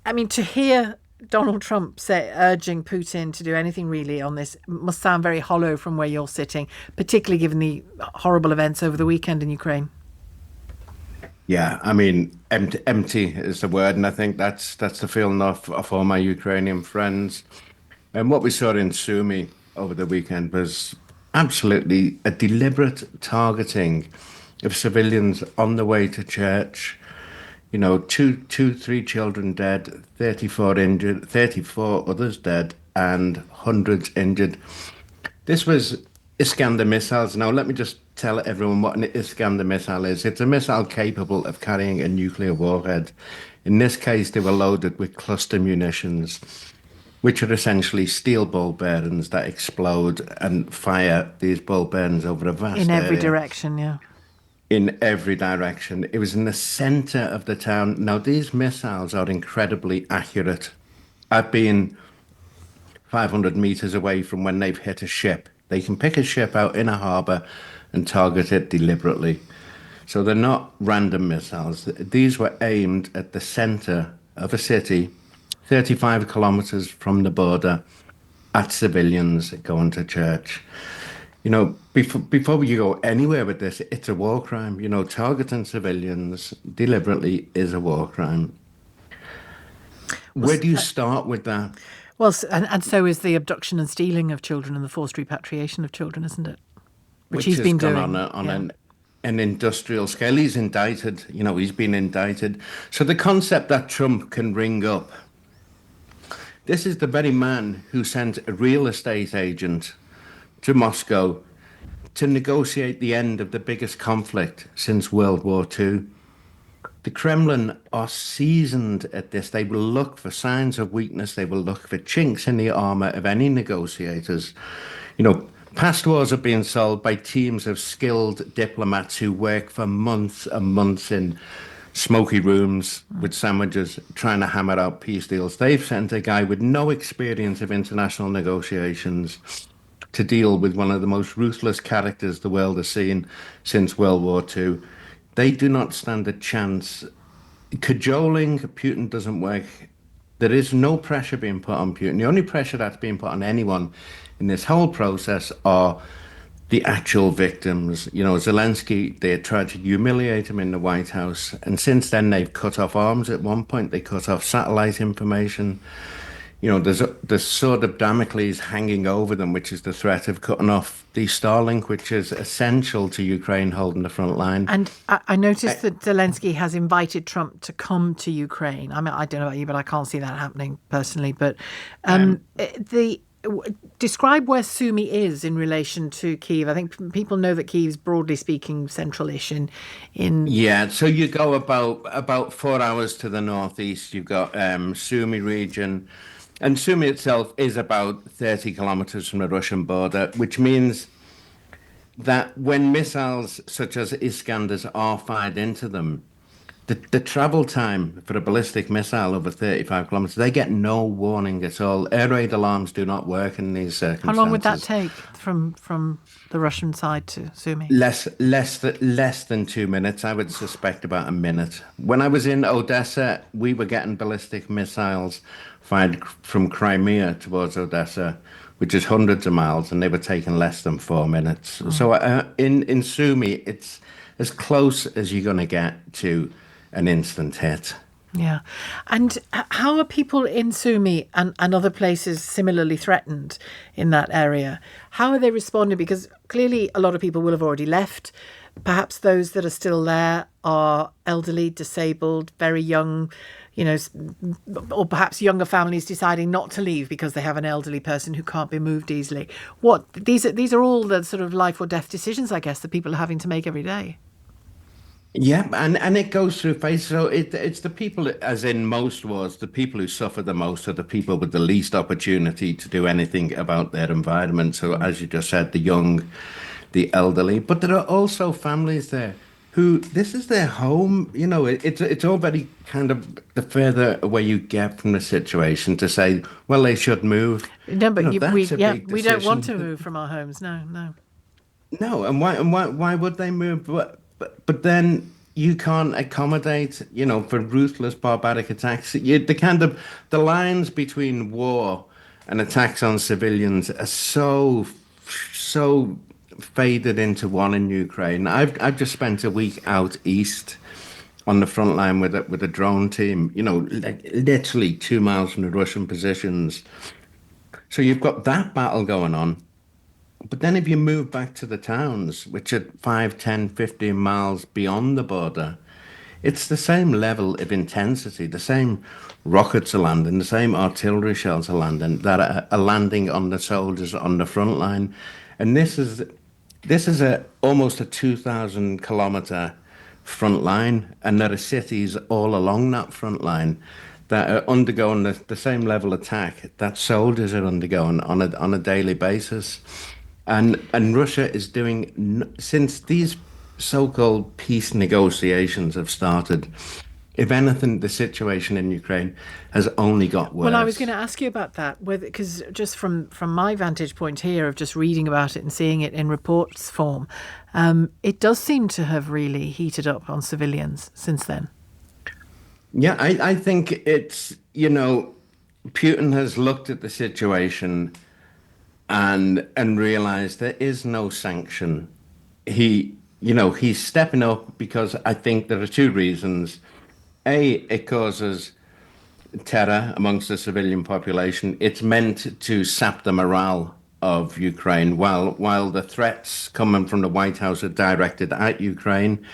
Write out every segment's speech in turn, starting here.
I mean, to hear Donald Trump urging Putin to do anything really on this must sound very hollow from where you're sitting, particularly given the horrible events over the weekend in Ukraine. Yeah, I mean, empty is the word, and I think that's the feeling of all my Ukrainian friends. And what we saw in Sumy over the weekend was absolutely a deliberate targeting of civilians on the way to church. You know, three children dead, 34 injured, 34 others dead, and hundreds injured. This was Iskander missiles. Now, let me just tell everyone what an Iskander missile is. It's a missile capable of carrying a nuclear warhead. In this case, they were loaded with cluster munitions, which are essentially steel ball bearings that explode and fire these ball bearings over a In vast every area direction, yeah. in every direction. It was in the center of the town. Now, these missiles are incredibly accurate. I've been 500 meters away from when they've hit a ship. They can pick a ship out in a harbor and target it deliberately. So they're not random missiles. These were aimed at the center of a city, 35 kilometers from the border, at civilians going to church. You know, before you go anywhere with this, it's a war crime. You know, targeting civilians deliberately is a war crime. Well, Where do you start with that? and so is the abduction and stealing of children and the forced repatriation of children, isn't it? Which Which he's has been gone on doing. Yeah. an industrial scale. He's indicted, you know, he's been indicted. So the concept that Trump can ring up, this is the very man who sent a real estate agent to Moscow to negotiate the end of the biggest conflict since World War II. The Kremlin are seasoned at this. They will look for signs of weakness. They will look for chinks in the armor of any negotiators. You know, past wars are being solved by teams of skilled diplomats who work for months and months in smoky rooms with sandwiches trying to hammer out peace deals. They've sent a guy with no experience of international negotiations to deal with one of the most ruthless characters the world has seen since World War II. They do not stand a chance. Cajoling Putin doesn't work. There is no pressure being put on Putin. The only pressure that's being put on anyone in this whole process are the actual victims. You know, Zelensky, they tried to humiliate him in the White House. And since then, they've cut off arms. At one point, they cut off satellite information. You know, there's sword of Damocles hanging over them, which is the threat of cutting off the Starlink, which is essential to Ukraine holding the front line. And I noticed that Zelensky has invited Trump to come to Ukraine. I mean, I don't know about you, but I can't see that happening personally. But the describe where Sumy is in relation to Kyiv. I think people know that Kyiv's broadly speaking central-ish in Yeah, so you go about 4 hours to the northeast. You've got Sumy region, and Sumy itself is about 30 kilometers from the Russian border, which means that when missiles such as Iskanders are fired into them, the travel time for a ballistic missile over 35 kilometers, they get no warning at all. Air raid alarms do not work in these how long would that circumstances. take from the Russian side to Sumy? Less than 2 minutes. I would suspect about a minute. When I was in Odessa, we were getting ballistic missiles fired from Crimea towards Odessa, which is hundreds of miles, and they were taking less than 4 minutes. So in Sumy, it's as close as you're going to get to an instant hit. Yeah. And how are people in Sumy and other places similarly threatened in that area? How are they responding? Because clearly a lot of people will have already left. Perhaps those that are still there are elderly, disabled, very young, you know, or perhaps younger families deciding not to leave because they have an elderly person who can't be moved easily. These are all the sort of life or death decisions, I guess, that people are having to make every day. Yeah, and it goes through phases. So it's the people, as in most wars, the people who suffer the most are the people with the least opportunity to do anything about their environment. So as you just said, the young, the elderly, but there are also families there who this is their home. You know, it's all very kind of the further away you get from the situation to say, well, they should move. No, You but know, that's a big we don't want decision. to move from our homes. No, no. No, and why would they move? But then you can't accommodate, for ruthless, barbaric attacks. The lines between war and attacks on civilians are so faded into one in Ukraine. I've just spent a week out east on the front line with a drone team, like literally 2 miles from the Russian positions. So you've got that battle going on. But then if you move back to the towns, which are 5, 10, 15 miles beyond the border, it's the same level of intensity. The same rockets are landing, the same artillery shells are landing that are landing on the soldiers on the front line. And this is almost a 2,000 kilometer front line, and there are cities all along that front line that are undergoing the same level of attack that soldiers are undergoing on a daily basis. And Russia is doing, since these so-called peace negotiations have started, if anything, the situation in Ukraine has only got worse. Well, I was going to ask you about that, because just from my vantage point here of just reading about it and seeing it in reports form, it does seem to have really heated up on civilians since then. Yeah, I think it's, Putin has looked at the situation and realized there is no sanction. He's stepping up because I think there are two reasons. A, it causes terror amongst the civilian population. It's meant to sap the morale of Ukraine, while the threats coming from the White House are directed at Ukraine.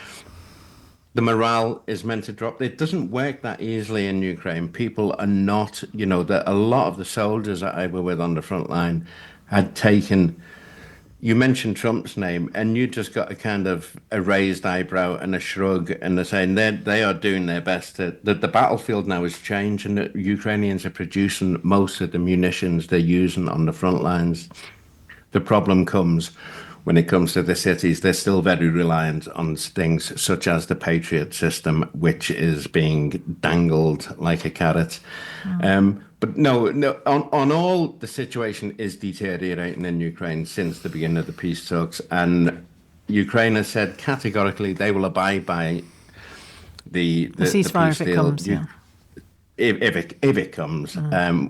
The morale is meant to drop. It doesn't work that easily in Ukraine. People are not, a lot of the soldiers that I were with on the front line had taken. You mentioned Trump's name, and you just got a kind of a raised eyebrow and a shrug, and they're saying they are doing their best. The battlefield now has changed, and the Ukrainians are producing most of the munitions they're using on the front lines. The problem comes when it comes to the cities. They're still very reliant on things such as the Patriot system, which is being dangled like a carrot. But no, on all, the situation is deteriorating in Ukraine since the beginning of the peace talks. And Ukraine has said categorically they will abide by the ceasefire peace if it deal. comes, yeah. If it comes,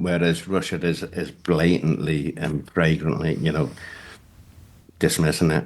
whereas Russia is blatantly and flagrantly, dismissing it.